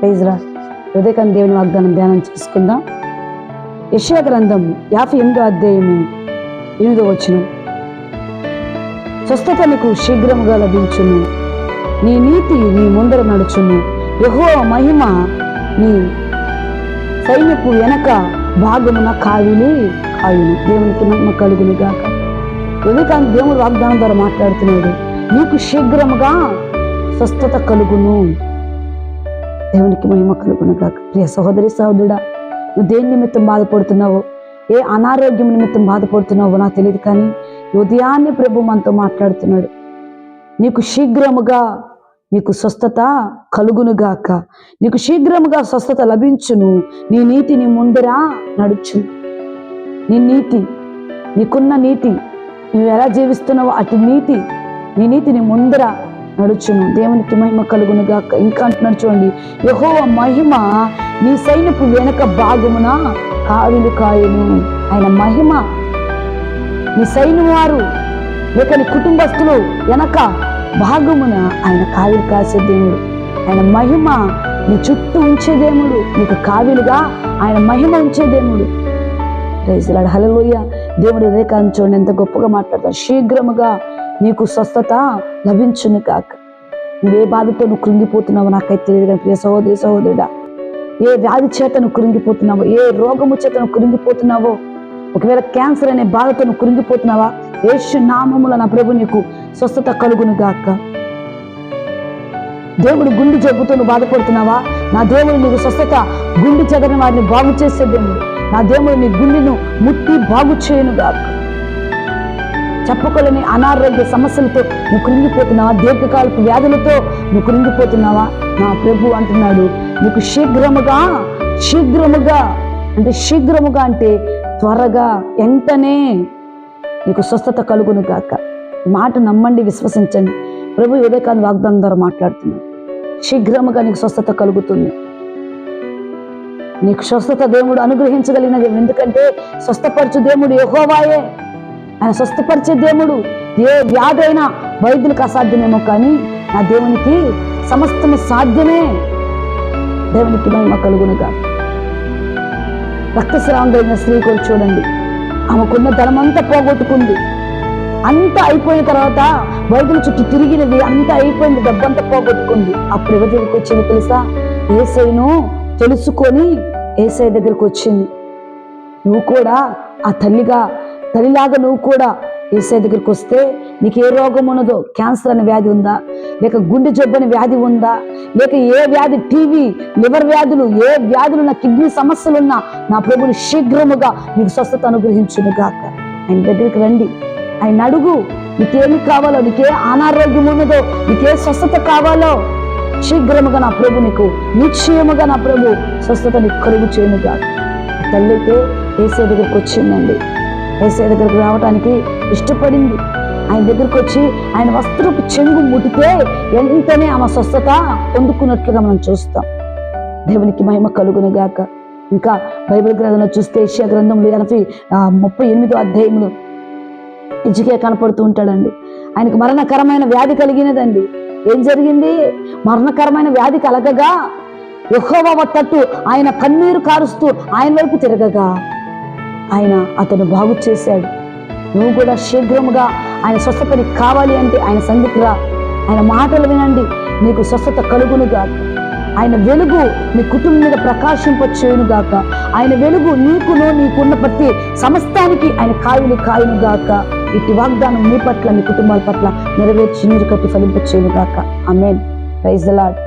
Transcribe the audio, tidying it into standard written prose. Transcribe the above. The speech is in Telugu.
ప్రైజ్ రా. ఉదయకాలం దేవుని వాగ్దానం ధ్యానం చేసుకుందాం. యెషయా గ్రంథం 58వ అధ్యాయము 8వ వచనం. స్వస్థత నీకు శీఘ్రముగా లభించును, నీ నీతి నీ ముందర నడుచును, యెహోవా మహిమ నీ సైన్యపు వెనక భాగమున కాయును. దేవునికి మహిమ కలుగును గాక. ఉదయకాలం దేవుడు వాగ్దానం ద్వారా మాట్లాడుతున్నాడు. నీకు శీఘ్రముగా స్వస్థత కలుగును. దేవునికి మహిమ కలుగును గాక. ప్రియ సహోదరి సహోదరుడా, నువ్వు దేని నిమిత్తం బాధపడుతున్నావో, ఏ అనారోగ్యం నిమిత్తం బాధపడుతున్నావో నాకు తెలియదు, కానీ ఉదయాన్నే ప్రభు మనతో మాట్లాడుతున్నాడు. నీకు శీఘ్రముగా నీకు స్వస్థత కలుగునుగాక, నీకు శీఘ్రముగా స్వస్థత లభించును, నీ నీతి నీ ముందర నడుచును. నీ నీతి, నీకున్న నీతి, నువ్వు ఎలా జీవిస్తున్నావో అటు నీతి, నీ నీతి నీ ముందర నడుచును. దేవునికి మహిమ కలుగునుగాక. ఇంకా అంటున్నాడు చూడండి, యెహోవా మహిమ నీ సైన్యపు వెనక భాగమున కాయును. ఆయన మహిమ నీ సైన్యం వారు లేక నీ కుటుంబస్తులు వెనక భాగమున ఆయన కావిలు కాసే దేవుడు. ఆయన మహిమ నీ చుట్టూ ఉంచే దేవుడు, నీకు కావిలుగా ఆయన మహిమ ఉంచే దేవుడు. ప్రైజ్ లార్డ్, హల్లెలూయా. దేవుడు ఇదే కాని చూడండి ఎంత గొప్పగా మాట్లాడతాడు. శీఘ్రముగా నీకు స్వస్థత లభించును కాక. నువ్వే బాధతో నువ్వు కృంగిపోతున్నావో నాకైతే తెలియదు, కానీ ప్రియ సహోదరి సహోదరుడా, ఏ వ్యాధి చేత నువ్వు కృంగిపోతున్నావో, ఏ రోగము చేత నువ్వు కృంగిపోతున్నావో, ఒకవేళ క్యాన్సర్ అనే బాధతో నువ్వు కృంగిపోతున్నావా, యేసు నామములో నా ప్రభు నీకు స్వస్థత కలుగును గాక. దేవుడు గుండె జబ్బుతో నువ్వు బాధపడుతున్నావా, నా దేవుడు నీకు స్వస్థత, గుండె చెదరని వారిని బాగు చేసే దేవుడు. నా దేవుడు నీ గుండెను ముట్టి బాగు చేయను గాక. చెప్పకలేని అనారోగ్య సమస్యలతో నువ్వు కృంగిపోతున్నావా, దీర్ఘకాలపు వ్యాధులతో నువ్వు కృంగిపోతున్నావా, నా ప్రభు అంటున్నాడు నీకు శీఘ్రముగా అంటే శీఘ్రముగా అంటే త్వరగా, వెంటనే నీకు స్వస్థత కలుగును గాక. మాట నమ్మండి, విశ్వసించండి. ప్రభు ఉదయకాలం వాగ్దానం ద్వారా మాట్లాడుతున్నాడు. శీఘ్రముగా నీకు స్వస్థత కలుగుతుంది. నీకు స్వస్థత దేవుడు అనుగ్రహించగలిగినది. ఎందుకంటే స్వస్థపరచు దేవుడు యెహోవాయే. ఆయన స్వస్థపరిచే దేవుడు. ఏ వ్యాధి అయినా వైద్యులకు అసాధ్యమేమో, కానీ నా దేవునికి సమస్తము సాధ్యమే. దేవునికి మహిమ కలుగునుగా. రక్తస్రావం కలిగిన స్త్రీ కూడా చూడండి, ఆమెకున్న ధనమంతా పోగొట్టుకుంది. అంతా అయిపోయిన తర్వాత వైద్యుల చుట్టూ తిరిగినది, అంతా అయిపోయింది, డబ్బంతా పోగొట్టుకుంది. అప్పుడు ఎవరి దగ్గరికి వచ్చింది తెలుసా? యేసయ్యను తెలుసుకొని యేసయ్య దగ్గరికి వచ్చింది. నువ్వు కూడా ఆ తల్లిలాగా నువ్వు కూడా యేసయ్య దగ్గరికి వస్తే నీకు ఏ రోగం ఉన్నదో, క్యాన్సర్ అనే వ్యాధి ఉందా, లేక గుండె జబ్బు అనే వ్యాధి ఉందా, లేక ఏ వ్యాధి, టీవీ, లివర్ వ్యాధులు, ఏ వ్యాధులు ఉన్న, కిడ్నీ సమస్యలున్నా నా ప్రభుని శీఘ్రముగా నీకు స్వస్థత అనుగ్రహించును గాక. ఆయన దగ్గరికి రండి, ఆయన అడుగు. నీకేమి కావాలో, నీకే అనారోగ్యం ఉన్నదో, నీకే స్వస్థత కావాలో శీఘ్రముగా నా ప్రభు నీకు, నిశ్చయముగా నా ప్రభు స్వస్థత నీకు కలుగు చేయను గాక. తల్లి అయితే యేసయ్య దగ్గరికి వచ్చిందండి. యేసయ్య దగ్గరికి రావడానికి ఇష్టపడింది. ఆయన దగ్గరికి వచ్చి ఆయన వస్త్రపు చెంగు ముట్టితే వెంటనే ఆమె స్వస్థత పొందుకున్నట్లుగా మనం చూస్తాం. దేవునికి మహిమ కలుగును గాక. ఇంకా బైబిల్ గ్రంథంలో చూస్తే యెషయా గ్రంథంలో 38వ అధ్యాయంలో హిజ్కియా కనపడుతూ ఉంటాడండి. ఆయనకు మరణకరమైన వ్యాధి కలిగినదండి. ఏం జరిగింది? మరణకరమైన వ్యాధి కలగగా యెహోవా తట్టు ఆయన కన్నీరు కారుస్తూ ఆయన వైపు తిరగగా ఆయన అతను బాగు చేశాడు. నువ్వు కూడా శీఘ్రముగా ఆయన స్వస్థత నీకు కావాలి అంటే ఆయన సన్నిధికి రా. ఆయన మాటలు వినండి, నీకు స్వస్థత కలుగును గాక. ఆయన వెలుగు నీ కుటుంబం మీద ప్రకాశింపచేయును గాక. ఆయన వెలుగు నీకున్న ప్రతి సమస్తానికి ఆయన కాయును గాక. ఇటు వాగ్దానం నీ పట్ల, నీ కుటుంబాల పట్ల నెరవేర్చి నీరు కట్టి ఫలింపచేయును గాక. ఆమేన్. Praise the lord.